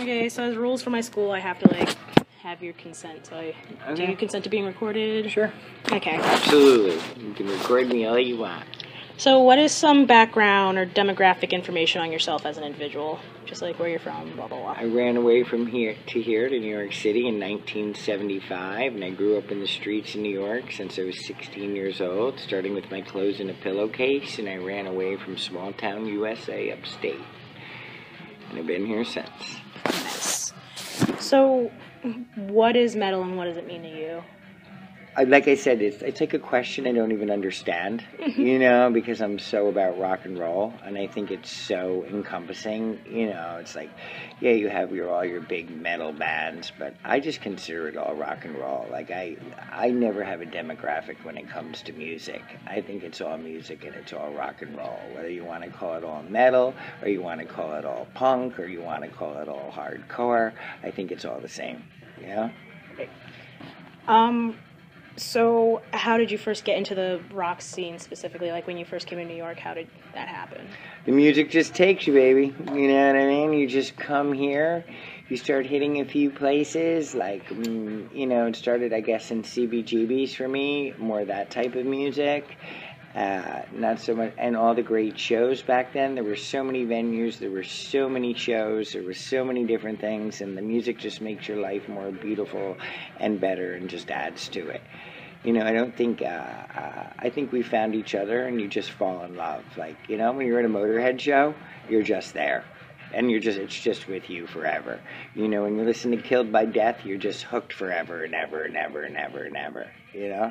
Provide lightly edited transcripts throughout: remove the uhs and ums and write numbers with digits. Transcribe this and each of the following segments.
Okay, so as rules for my school, I have to, like, have your consent. So do you consent to being recorded? Sure. Okay. Absolutely. You can record me all you want. So what is some background or demographic information on yourself as an individual? Just like where you're from, blah, blah, blah. I ran away from here to New York City in 1975, and I grew up in the streets in New York since I was 16 years old, starting with my clothes in a pillowcase, and I ran away from small town USA upstate. And I've been here since. Nice. So what is metal and what does it mean to you? Like I said, it's like a question I don't even understand, you know, because I'm so about rock and roll, and I think it's so encompassing, you know. It's like, yeah, you have all your big metal bands, but I just consider it all rock and roll. Like, I never have a demographic when it comes to music. I think it's all music and it's all rock and roll, whether you want to call it all metal, or you want to call it all punk, or you want to call it all hardcore. I think it's all the same, you know? So how did you first get into the rock scene specifically? Like when you first came to New York, how did that happen? The music just takes you, baby. You know what I mean? You just come here, you start hitting a few places, like, you know, it started, I guess, in CBGBs for me, more that type of music. Not so much, and all the great shows back then. There were so many venues, there were so many shows, there were so many different things, and the music just makes your life more beautiful and better and just adds to it. You know, I don't think, I think we found each other and you just fall in love. Like, you know, when you're at a Motorhead show, you're just there. And it's just with you forever. You know, when you listen to Killed by Death, you're just hooked forever and ever and ever and ever and ever, you know?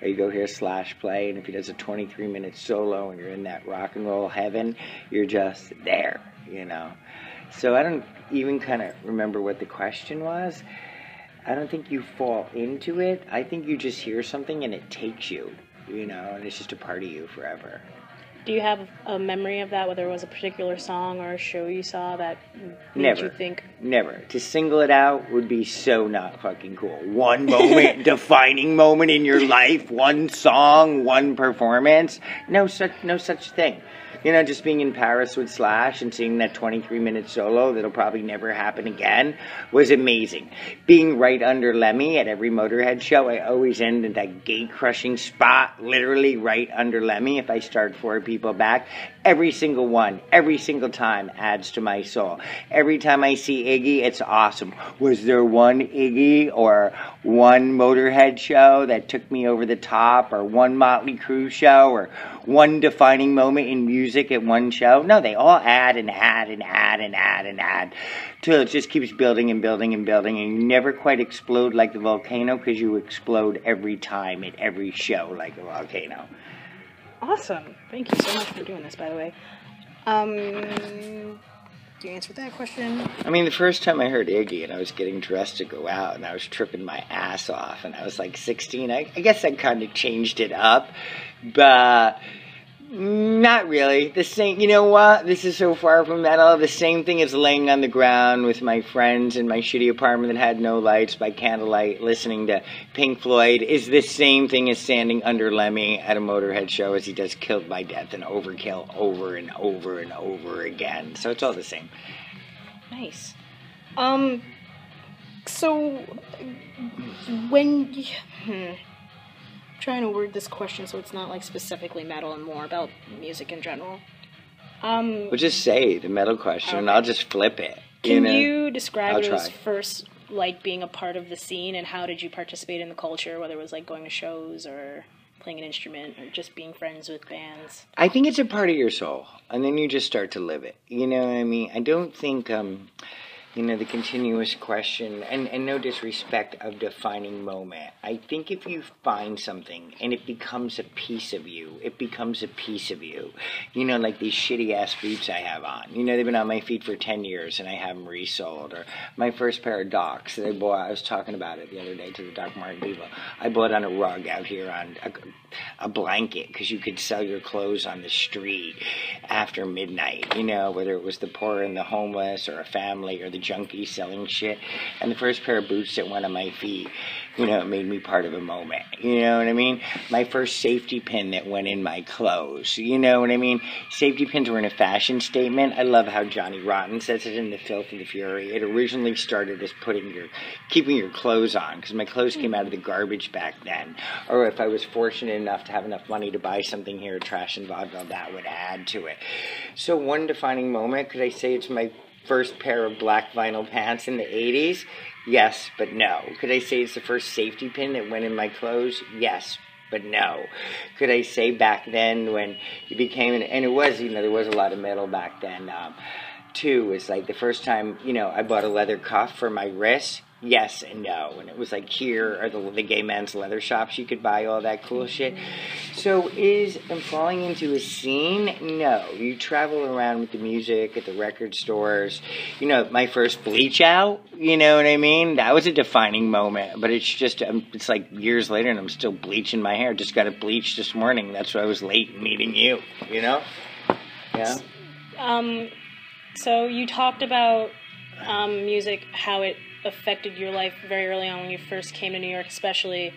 Or you go hear Slash play, and if he does a 23-minute solo and you're in that rock and roll heaven, you're just there, you know? So I don't even kind of remember what the question was. I don't think you fall into it. I think you just hear something and it takes you, you know, and it's just a part of you forever. Do you have a memory of that, whether it was a particular song or a show you saw that made you think? Never. To single it out would be so not fucking cool. One moment, defining moment in your life, one song, one performance. No such thing. You know, just being in Paris with Slash and seeing that 23-minute solo that'll probably never happen again was amazing. Being right under Lemmy at every Motorhead show, I always end at that gate-crushing spot, literally right under Lemmy. If I start 4 people back, every single one, every single time adds to my soul. Every time I see Iggy, it's awesome. Was there one Iggy or one Motorhead show that took me over the top, or one Motley Crue show, or one defining moment in music at one show? No, they all add and add and add and add and add till it just keeps building and building and building, and you never quite explode like the volcano, because you explode every time at every show like a volcano. Awesome. Thank you so much for doing this, by the way. Do you answer that question? I mean, the first time I heard Iggy and I was getting dressed to go out and I was tripping my ass off and I was like 16, I guess I kind of changed it up, but not really. The same, you know what? This is so far from metal. The same thing as laying on the ground with my friends in my shitty apartment that had no lights by candlelight listening to Pink Floyd is the same thing as standing under Lemmy at a Motorhead show as he does Killed by Death and Overkill over and over and over again. So it's all the same. Nice. So when trying to word this question so it's not like specifically metal and more about music in general. Well, just say the metal question and I'll just flip it. Can you describe what it was first like being a part of the scene, and how did you participate in the culture, whether it was like going to shows or playing an instrument or just being friends with bands? I think it's a part of your soul, and then you just start to live it. You know what I mean? I don't think you know, the continuous question, and no disrespect of defining moment. I think if you find something and it becomes a piece of you, it becomes a piece of you. You know, like these shitty-ass boots I have on. You know, they've been on my feet for 10 years and I have them resold. Or my first pair of Docs that I bought, I was talking about it the other day to the Doc Martin people. I bought on a rug out here on a blanket because you could sell your clothes on the street after midnight, you know, whether it was the poor and the homeless or a family or the junkie selling shit. And the first pair of boots that went on my feet, you know, it made me part of a moment. You know what I mean? My first safety pin that went in my clothes. You know what I mean? Safety pins were in a fashion statement. I love how Johnny Rotten says it in The Filth and the Fury. It originally started as keeping your clothes on, because my clothes came out of the garbage back then. Or if I was fortunate enough to have enough money to buy something here at Trash and Vaudeville, that would add to it. So one defining moment, could I say it's my first pair of black vinyl pants in the 80s? Yes, but no. Could I say it's the first safety pin that went in my clothes? Yes, but no. Could I say back then when it became, and it was, you know, there was a lot of metal back then, too, was like the first time, you know, I bought a leather cuff for my wrist. Yes and no. And it was like, here are the gay men's leather shops you could buy all that cool shit. So I'm falling into a scene? No. You travel around with the music at the record stores. You know, my first bleach out, you know what I mean? That was a defining moment. But it's just, it's like years later and I'm still bleaching my hair. Just got it bleached this morning. That's why I was late meeting you, you know? Yeah. So you talked about music, how it affected your life very early on when you first came to New York, especially.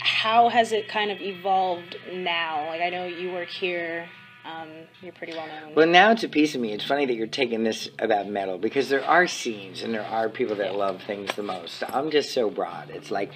How has it kind of evolved now? Like, I know you work here. You're pretty well known. Well, now it's a piece of me. It's funny that you're taking this about metal, because there are scenes and there are people that love things the most. I'm just so broad. It's like,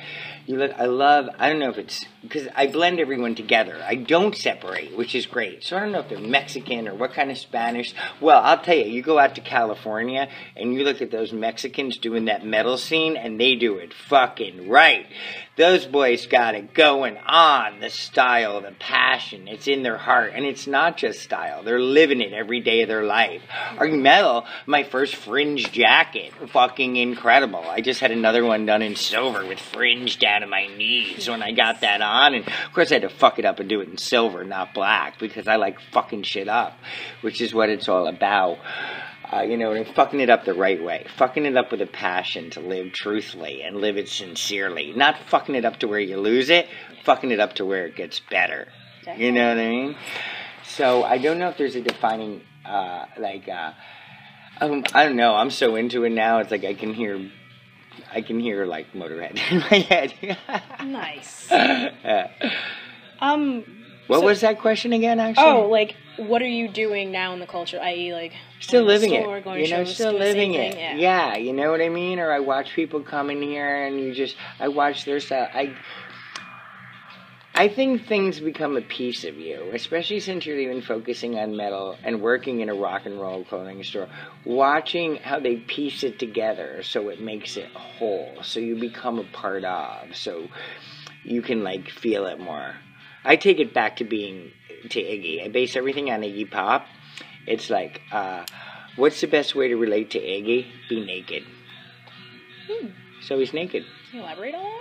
I don't know if it's, because I blend everyone together. I don't separate, which is great. So I don't know if they're Mexican or what kind of Spanish. Well, I'll tell you, you go out to California and you look at those Mexicans doing that metal scene, and they do it fucking right. Those boys got it going on. The style, the passion, it's in their heart. And it's not just style. They're living it every day of their life. Our metal, my first fringe jacket, fucking incredible. I just had another one done in silver with fringe down to my knees when I got that on. And of course I had to fuck it up and do it in silver, not black, because I like fucking shit up, which is what it's all about. You know, and fucking it up the right way. Fucking it up with a passion to live truthfully and live it sincerely. Not fucking it up to where you lose it, fucking it up to where it gets better. Definitely. You know what I mean? So I don't know if there's a defining, I don't know. I'm so into it now. It's like I can hear like Motorhead in my head. Nice. What was that question again, actually? Oh, like, what are you doing now in the culture, i.e., like... Still living it. You know, still living it. Yeah, you know what I mean? Or I watch people come in here and I watch their style. I think things become a piece of you, especially since you're even focusing on metal and working in a rock and roll clothing store. Watching how they piece it together so it makes it whole. So you become a part of. So you can, like, feel it more. I take it back to Iggy. I base everything on Iggy Pop. It's like, what's the best way to relate to Iggy? Be naked. So he's naked. Can you elaborate on that?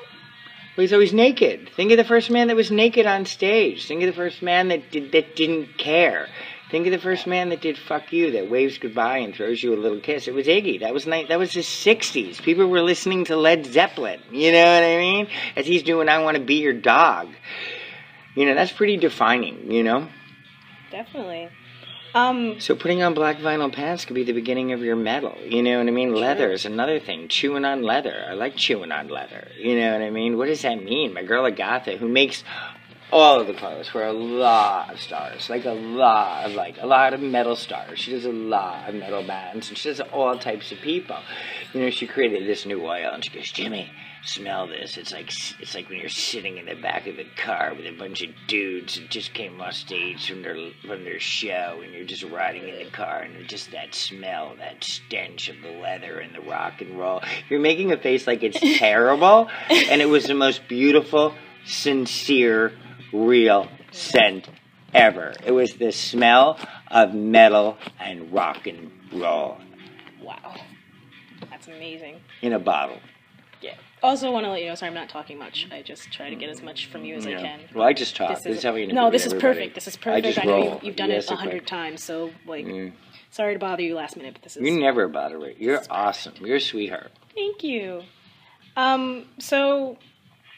Well, he's always naked. Think of the first man that was naked on stage. Think of the first man that didn't care. Think of the first man that did fuck you, that waves goodbye and throws you a little kiss. It was Iggy. That was the 60s. People were listening to Led Zeppelin. You know what I mean? As he's doing I Want to Be Your Dog. You know, that's pretty defining, you know? Definitely. So putting on black vinyl pants could be the beginning of your metal. You know what I mean? Sure. Leather is another thing. Chewing on leather. I like chewing on leather. You know what I mean? What does that mean? My girl Agatha, who makes all of the clothes for a lot of stars. Like a lot of metal stars. She does a lot of metal bands. And she does all types of people. You know, she created this new oil and she goes, Jimmy, smell this. It's like when you're sitting in the back of the car with a bunch of dudes that just came off stage from their show, and you're just riding in the car, and just that smell, that stench of the leather and the rock and roll. You're making a face like it's terrible, and it was the most beautiful, sincere, real scent ever. It was the smell of metal and rock and roll. Wow. That's amazing. In a bottle. Yeah. Also want to let you know, sorry, I'm not talking much. I just try to get as much from you as I can. Well, I just talk. This is how we this is perfect. This is perfect. I know you've done it 100 times, so, like, sorry to bother you last minute, but this is... You never bother me. You're awesome. You're a sweetheart. Thank you. So,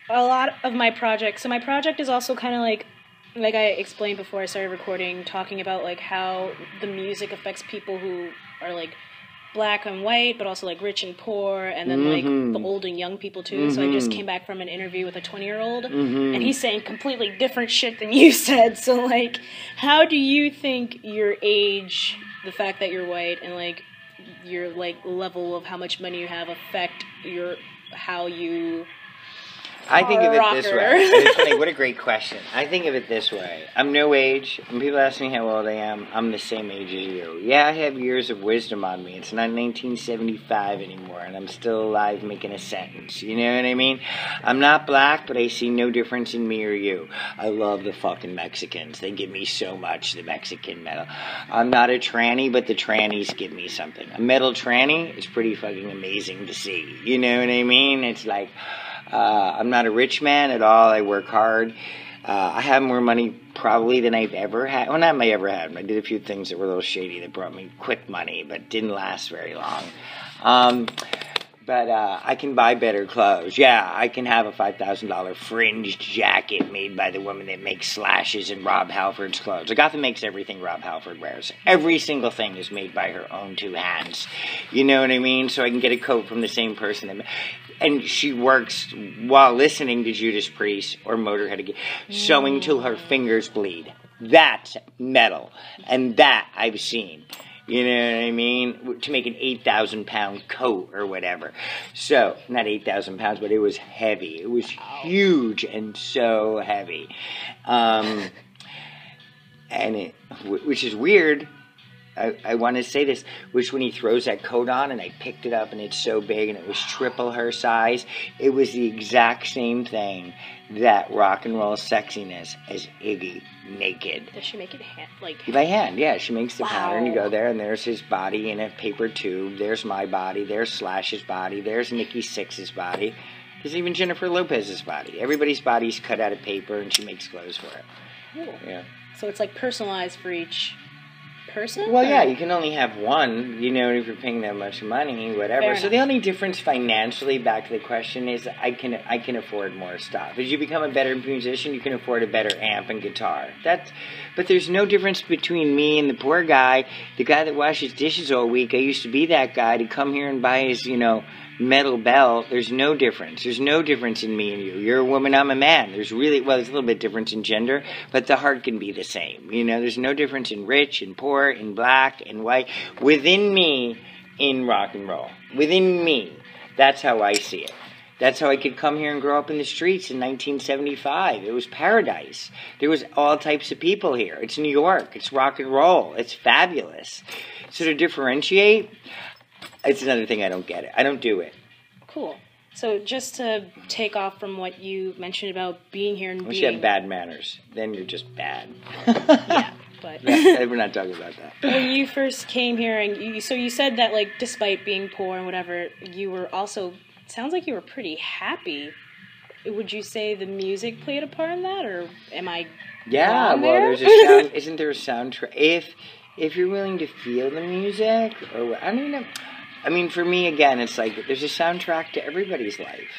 a lot of my project... So my project is also kind of like I explained before I started recording, talking about, like, how the music affects people who are, like, black and white, but also like rich and poor, and then like the old and young people too. So I just came back from an interview with a 20-year-old, and he's saying completely different shit than you said. So like, how do you think your age, the fact that you're white, and like your like level of how much money you have affect how you? I think of it this way. It's funny, what a great question. I think of it this way. I'm no age. When people ask me how old I am, I'm the same age as you. Yeah, I have years of wisdom on me. It's not 1975 anymore, and I'm still alive making a sentence. You know what I mean? I'm not black, but I see no difference in me or you. I love the fucking Mexicans. They give me so much, the Mexican metal. I'm not a tranny, but the trannies give me something. A metal tranny is pretty fucking amazing to see. You know what I mean? It's like... I'm not a rich man at all. I work hard. I have more money probably than I've ever had. Well, not ever had. I did a few things that were a little shady that brought me quick money, but didn't last very long. But I can buy better clothes. Yeah, I can have a $5,000 fringed jacket made by the woman that makes slashes in Rob Halford's clothes. Agatha makes everything Rob Halford wears. Every single thing is made by her own two hands. You know what I mean? So I can get a coat from the same person. And she works while listening to Judas Priest or Motorhead again, sewing till her fingers bleed. That's metal. And that I've seen. You know what I mean? To make an 8,000-pound coat or whatever. So, not 8,000 pounds, but it was heavy. It was huge and so heavy. Which is weird. I want to say this, which when he throws that coat on and I picked it up and it's so big and it was triple her size, it was the exact same thing that rock and roll sexiness as Iggy naked. Does she make it by hand? Yeah, she makes the pattern. You go there and there's his body in a paper tube. There's my body. There's Slash's body. There's Nikki Sixx's body. There's even Jennifer Lopez's body. Everybody's body's cut out of paper and she makes clothes for it. Cool. Yeah. So it's like personalized for each person? Well, yeah, you can only have one, you know, if you're paying that much money, whatever. So the only difference financially, back to the question, is I can afford more stuff. As you become a better musician, you can afford a better amp and guitar. But there's no difference between me and the poor guy, the guy that washes dishes all week. I used to be that guy to come here and buy his, metal bell. There's no difference. There's no difference in me and you. You're a woman, I'm a man. There's a little bit difference in gender, but the heart can be the same. There's no difference in rich and poor, in black and white. Within me, in rock and roll. Within me. That's how I see it. That's how I could come here and grow up in the streets in 1975. It was paradise. There was all types of people here. It's New York. It's rock and roll. It's fabulous. So to differentiate... It's another thing I don't get it. I don't do it. Cool. So just to take off from what you mentioned about being here and Unless you have bad manners, then you're just bad. Yeah, but... we're not talking about that. When you first came here, and you said that, like, despite being poor and whatever, you were also... Sounds like you were pretty happy. Would you say the music played a part in that, or am I wrong there? There's a sound... Isn't there a soundtrack? If you're willing to feel the music, or... I don't know... I mean, for me, again, it's like there's a soundtrack to everybody's life.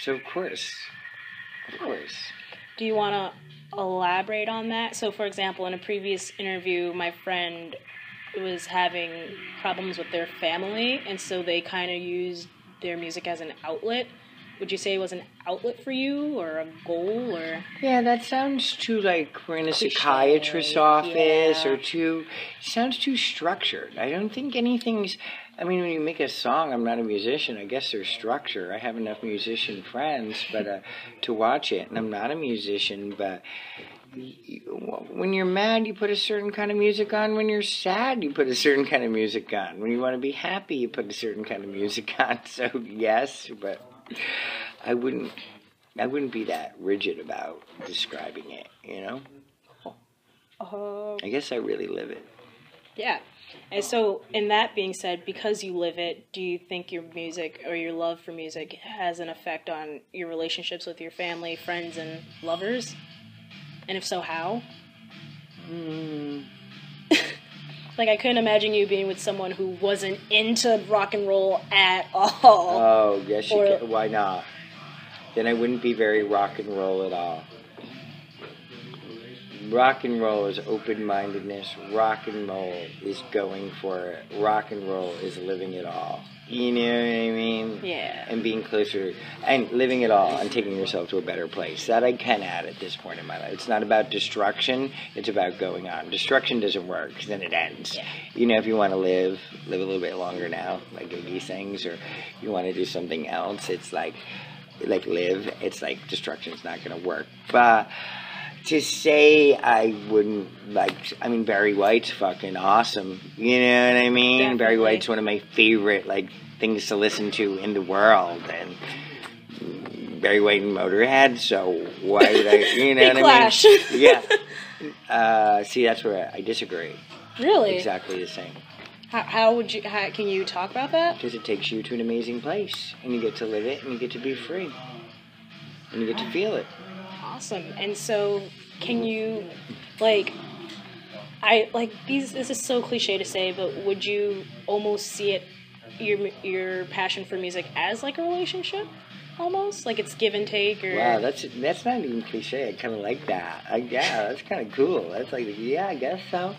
So, of course. Do you want to elaborate on that? So, for example, in a previous interview, my friend was having problems with their family, and so they kind of used their music as an outlet. Would you say it was an outlet for you, or a goal, or...? Yeah, that sounds too, like, we're in a psychiatrist's office, or sounds too structured. I don't think anything's... I mean, when you make a song, I'm not a musician. I guess there's structure. I have enough musician friends to watch it, and I'm not a musician, but... When you're mad, you put a certain kind of music on. When you're sad, you put a certain kind of music on. When you want to be happy, you put a certain kind of music on. So, yes, but... I wouldn't be that rigid about describing it, I guess I really live it. Yeah. And so, in that being said, because you live it, do you think your music or your love for music has an effect on your relationships with your family, friends, and lovers? And if so, how? Like, I couldn't imagine you being with someone who wasn't into rock and roll at all. Oh, yes, why not? Then I wouldn't be very rock and roll at all. Rock and roll is open-mindedness. Rock and roll is going for it. Rock and roll is living it all. You know what I mean? Yeah. And being closer, and living it all, and taking yourself to a better place. That I can add at this point in my life. It's not about destruction, it's about going on. Destruction doesn't work, because then it ends. Yeah. You know, if you want to live a little bit longer now, like Iggy sings, or you want to do something else, it's like live. It's like destruction's not going to work. But to say I wouldn't, I mean, Barry White's fucking awesome. You know what I mean? Definitely. Barry White's one of my favorite, things to listen to in the world. And Barry White and Motorhead, so why did I, you know Big what clash. I mean? Yeah. See, that's where I disagree. Really? Exactly the same. How can you talk about that? Because it takes you to an amazing place. And you get to live it, and you get to be free. And you get to feel it. Awesome. And so, can you, this is so cliche to say, but would you almost see it, your passion for music as like a relationship? Almost? Like it's give and take? Or... Wow, that's not even cliche. I kind of like that. Yeah, that's kind of cool. That's yeah, I guess so.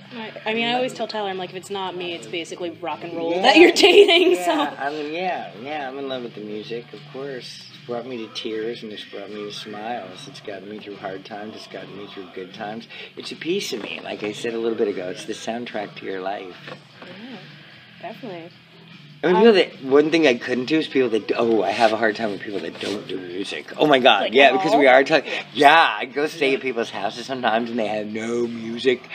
I mean, I always tell Tyler, I'm like, if it's not me, it's basically rock and roll that you're dating. Yeah, So I mean, yeah, I'm in love with the music, of course. It's brought me to tears, and it's brought me to smiles. It's gotten me through hard times. It's gotten me through good times. It's a piece of me. Like I said a little bit ago, it's the soundtrack to your life. yeah, definitely. I mean, one thing I couldn't do is people that, I have a hard time with people that don't do music. Oh my God, yeah, because we are talking, I go stay at people's houses sometimes and they have no music,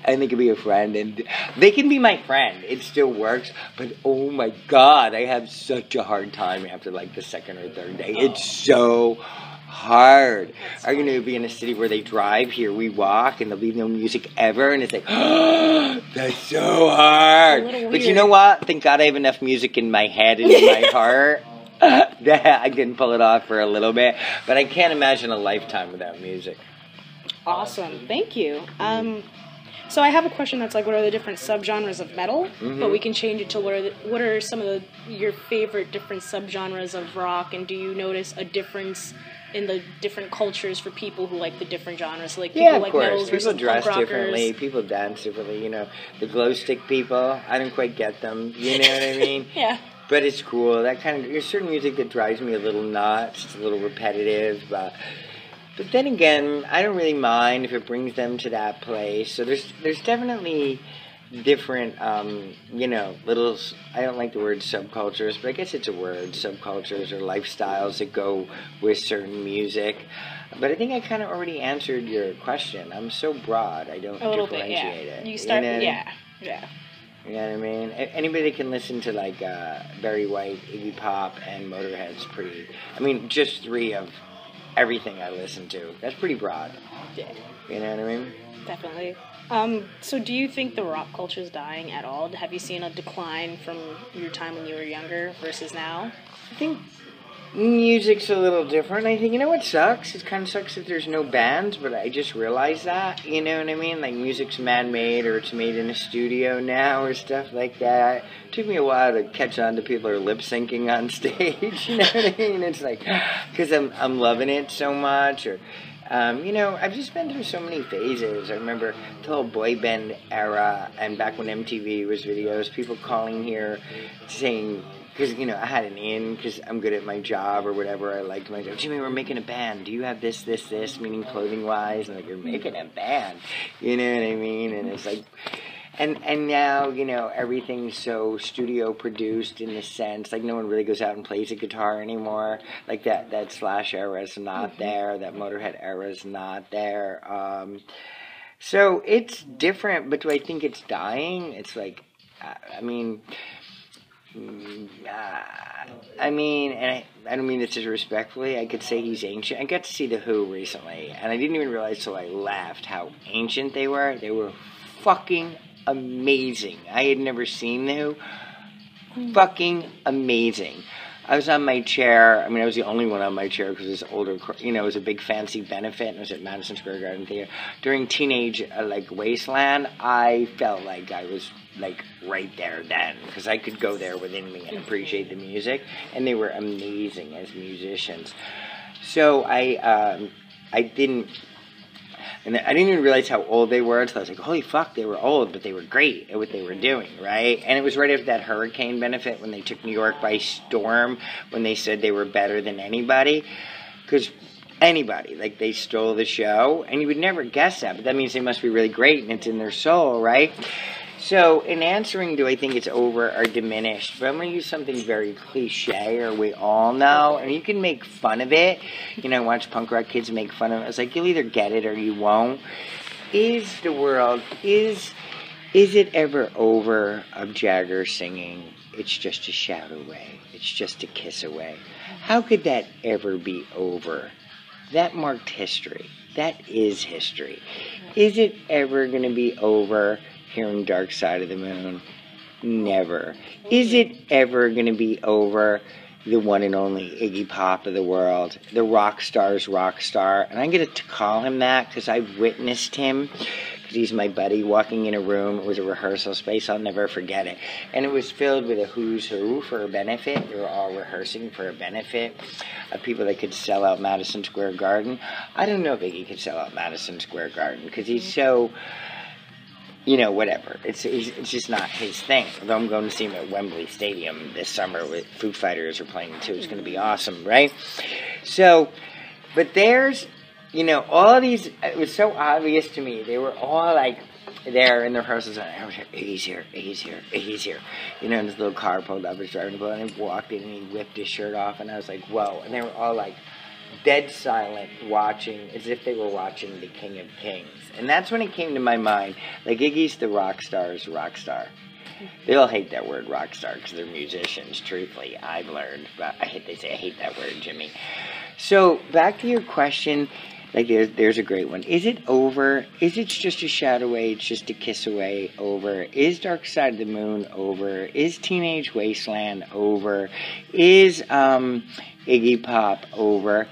and they can be a friend, and they can be my friend, it still works, but oh my God, I have such a hard time after the second or third day. It's so hard. Are you going to be in a city where they drive? Here we walk and there'll be no music ever, and it's like, that's so hard. But you know what? Thank God I have enough music in my head and in my heart that I can pull it off for a little bit. But I can't imagine a lifetime without music. Awesome. Thank you. So I have a question that's what are the different subgenres of metal? Mm-hmm. But we can change it to what are some of your favorite different subgenres of rock, and do you notice a difference in the different cultures for people who like the different genres? People like metals versus people dress punk rockers. Differently, people dance differently, the glow stick people, I don't quite get them, you know what I mean? Yeah. But it's cool. There's certain music that drives me a little nuts, it's a little repetitive, but then again, I don't really mind if it brings them to that place. So there's definitely different, little, I don't like the word subcultures, but I guess it's a word, subcultures or lifestyles that go with certain music. But I think I kind of already answered your question. I'm so broad, I don't differentiate it. You start, yeah. You know what I mean? Anybody can listen to Barry White, Iggy Pop, and Motorhead's pretty, just three of everything I listen to. That's pretty broad. Yeah. You know what I mean? Definitely. So do you think the rock culture is dying at all? Have you seen a decline from your time when you were younger versus now? I think music's a little different. I think, what sucks? It kind of sucks that there's no bands, but I just realized that, you know what I mean? Music's man-made, or it's made in a studio now, or stuff like that. It took me a while to catch on to people who are lip-syncing on stage, you know what I mean? It's because I'm loving it so much, or... I've just been through so many phases. I remember the whole boy band era, and back when MTV was videos, people calling here saying, because, I had an in, because I'm good at my job or whatever, I liked my job. Jimmy, we're making a band. Do you have this, meaning clothing-wise? And you're making a band. You know what I mean? And it's And now, everything's so studio produced in the sense, no one really goes out and plays a guitar anymore. That Slash era is not there. That Motorhead era is not there. So it's different, but do I think it's dying? It's and I don't mean this disrespectfully. I could say he's ancient. I got to see The Who recently, and I didn't even realize till I left how ancient they were. They were fucking amazing. I had never seen The Who. Fucking amazing. I was on my chair. I was the only one on my chair because it was older. It was a big fancy benefit, and it was at Madison Square Garden Theater. During Teenage Wasteland, I felt like I was right there then, because I could go there within me and appreciate the music, and they were amazing as musicians. So I didn't. And I didn't even realize how old they were until I was like, holy fuck, they were old, but they were great at what they were doing, right? And it was right after that hurricane benefit when they took New York by storm, when they said they were better than anybody. Because anybody, like, they stole the show, and you would never guess that, but that means they must be really great, and it's in their soul, right? So, in answering, do I think it's over or diminished? But I'm going to use something very cliche, or we all know, and you can make fun of it. You know, watch punk rock kids make fun of it. It's like, you'll either get it or you won't. Is the world, is it ever over of Jagger singing, "It's just a shout away, it's just a kiss away"? How could that ever be over? That marked history. That is history. Is it ever going to be over hearing Dark Side of the Moon? Never. Is it ever going to be over the one and only Iggy Pop of the world, the rock star's rock star? And I get to call him that because I've witnessed him, because he's my buddy, walking in a room. It was a rehearsal space. I'll never forget it. And it was filled with a who's who for a benefit. They were all rehearsing for a benefit of people that could sell out Madison Square Garden. I don't know if Iggy could sell out Madison Square Garden because he's so, you know, whatever. It's just not his thing. Although I'm going to see him at Wembley Stadium this summer with Foo Fighters are playing too. It's going to be awesome, right? So, but there's, you know, all these, it was so obvious to me. They were all like there in the rehearsals, and I was like, Iggy's here, Iggy's here, Iggy's here. You know, and this little car pulled up, was driving the boat, and he walked in and he whipped his shirt off, and I was like, whoa. And they were all like dead silent, watching, as if they were watching The King of Kings. And that's when it came to my mind, like, Iggy's the rock star's rock star. They all hate that word rock star because they're musicians, truthfully, I've learned. But they say I hate that word, Jimmy. So, back to your question, like, there's a great one. Is it over? Is it just a shout away? It's just a kiss away? Over? Is Dark Side of the Moon over? Is Teenage Wasteland over? Is Iggy Pop over?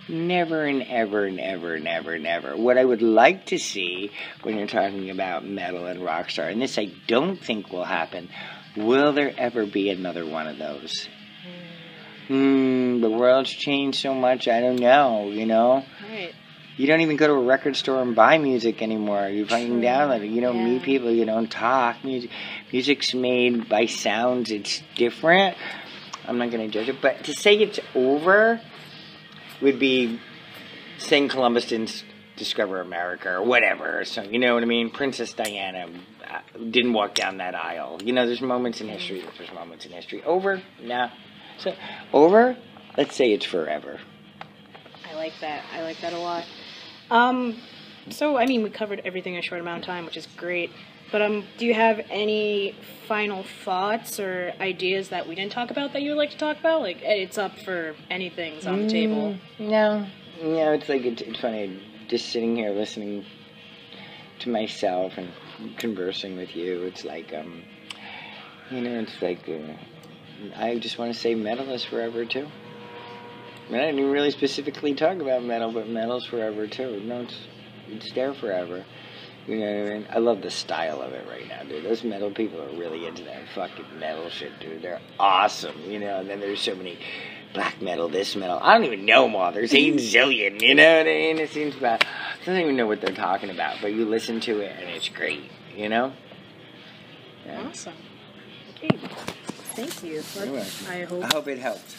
Never and ever and ever and ever and ever. What I would like to see when you're talking about metal and rockstar, and this I don't think will happen, will there ever be another one of those? The world's changed so much, I don't know, you know? Right. You don't even go to a record store and buy music anymore. You fucking download it. You don't meet people. You don't talk. Music's made by sounds. It's different. I'm not going to judge it. But to say it's over would be saying Columbus didn't discover America or whatever. So, you know what I mean? Princess Diana didn't walk down that aisle. You know, there's moments in history. There's moments in history. Over? Nah. So, over? Let's say it's forever. I like that. I like that a lot. So, I mean, we covered everything in a short amount of time, which is great. But do you have any final thoughts or ideas that we didn't talk about that you would like to talk about? Like, it's up for anything's on the table. No. You know, it's like, it's funny, just sitting here listening to myself and conversing with you. It's like, you know, it's like, I just want to say metal is forever, too. I mean, I didn't even really specifically talk about metal, but metal's forever, too. No, it's there forever. You know what I mean? I love the style of it right now, dude. Those metal people are really into that fucking metal shit, dude. They're awesome, you know? And then there's so many black metal, this metal. I don't even know them all. There's 8 zillion, you know what I mean? It seems bad. I don't even know what they're talking about, but you listen to it, and it's great, you know? Yeah. Awesome. Okay. Thank you. I hope it helped.